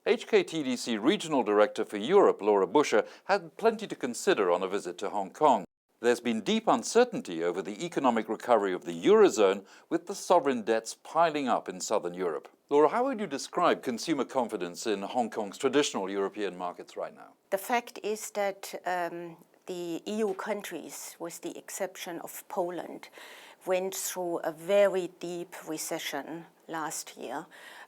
HKTDC Regional Director for Europe, Lore Buscher, had plenty to consider on a visit to Hong Kong. There's been deep uncertainty over the economic recovery of the Eurozone, with the sovereign debts piling up in southern Europe. Laura, how would you describe consumer confidence in Hong Kong's traditional European markets right now? The fact is that the EU countries, with the exception of Poland, went through a very deep recession last year,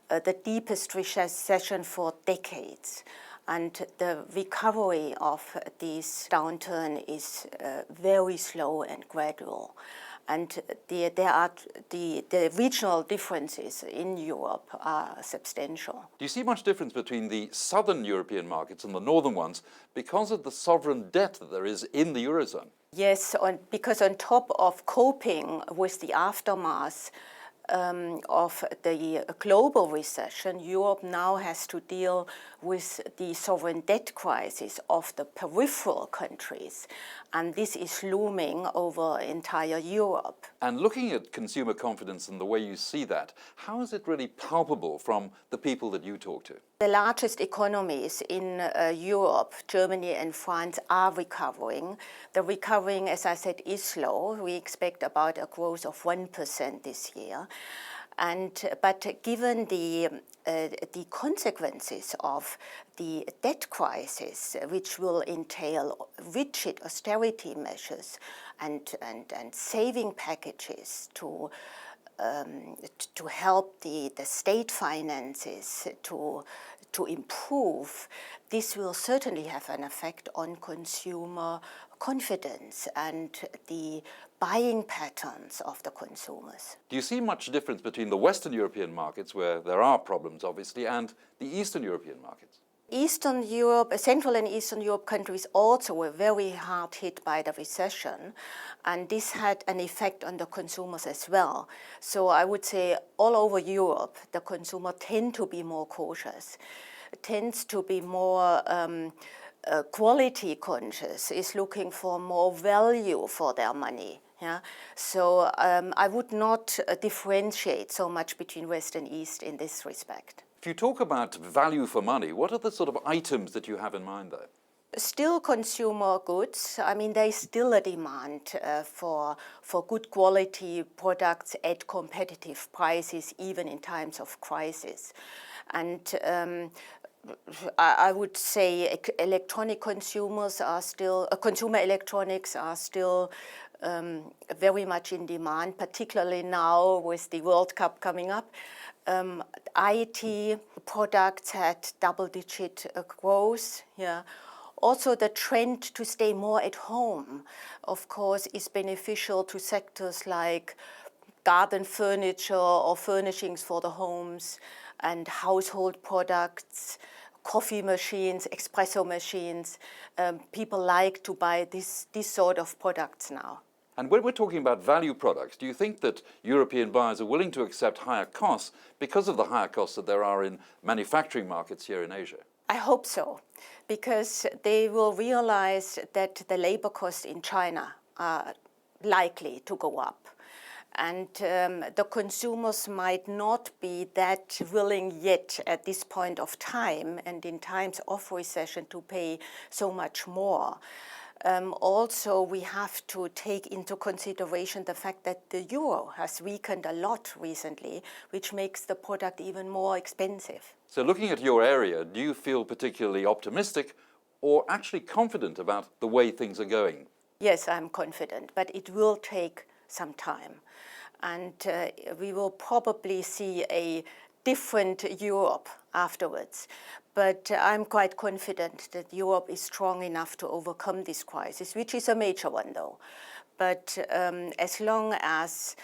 the deepest recession for decades. And the recovery of this downturn is very slow and gradual. And the regional differences in Europe are substantial. Do you see much difference between the southern European markets and the northern ones because of the sovereign debt that there is in the Eurozone? Yes, because on top of coping with the aftermath of the global recession, Europe now has to deal with the sovereign debt crisis of the peripheral countries. And this is looming over entire Europe. And looking at consumer confidence and the way you see that, how is it really palpable from the people that you talk to? The largest economies in Europe, Germany and France, are recovering. The recovering, as I said, is slow. We expect about a growth of 1% this year. But given the consequences of the debt crisis, which will entail rigid austerity measures and saving packages to help the state finances to improve, this will certainly have an effect on consumer confidence and the buying patterns of the consumers. Do you see much difference between the Western European markets, where there are problems obviously, and the Eastern European markets? Eastern Europe, Central and Eastern Europe countries also were very hard hit by the recession, and this had an effect on the consumers as well. So I would say all over Europe, the consumer tend to be more cautious, tends to be more quality conscious, is looking for more value for their money. Yeah? So I would not differentiate so much between West and East in this respect. If you talk about value for money, what are the sort of items that you have in mind there? Still consumer goods. I mean, there is still a demand for good quality products at competitive prices, even in times of crisis. And I would say electronic consumers are still, consumer electronics are still very much in demand, particularly now with the World Cup coming up. IT products had double-digit growth. Yeah. Also, the trend to stay more at home, of course, is beneficial to sectors like garden furniture or furnishings for the homes and household products, coffee machines, espresso machines. People like to buy this sort of products now. And when we're talking about value products, do you think that European buyers are willing to accept higher costs because of the higher costs that there are in manufacturing markets here in Asia? I hope so, because they will realize that the labor costs in China are likely to go up. And the consumers might not be that willing yet at this point of time and in times of recession to pay so much more. Also, we have to take into consideration the fact that the euro has weakened a lot recently, which makes the product even more expensive. So looking at your area, do you feel particularly optimistic or actually confident about the way things are going? Yes, I'm confident, but it will take some time. And we will probably see a different Europe afterwards. But I'm quite confident that Europe is strong enough to overcome this crisis, which is a major one though. But as long as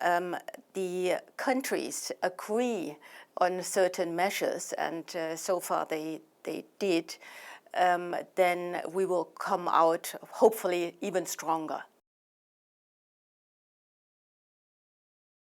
the countries agree on certain measures, and so far they did, then we will come out hopefully even stronger.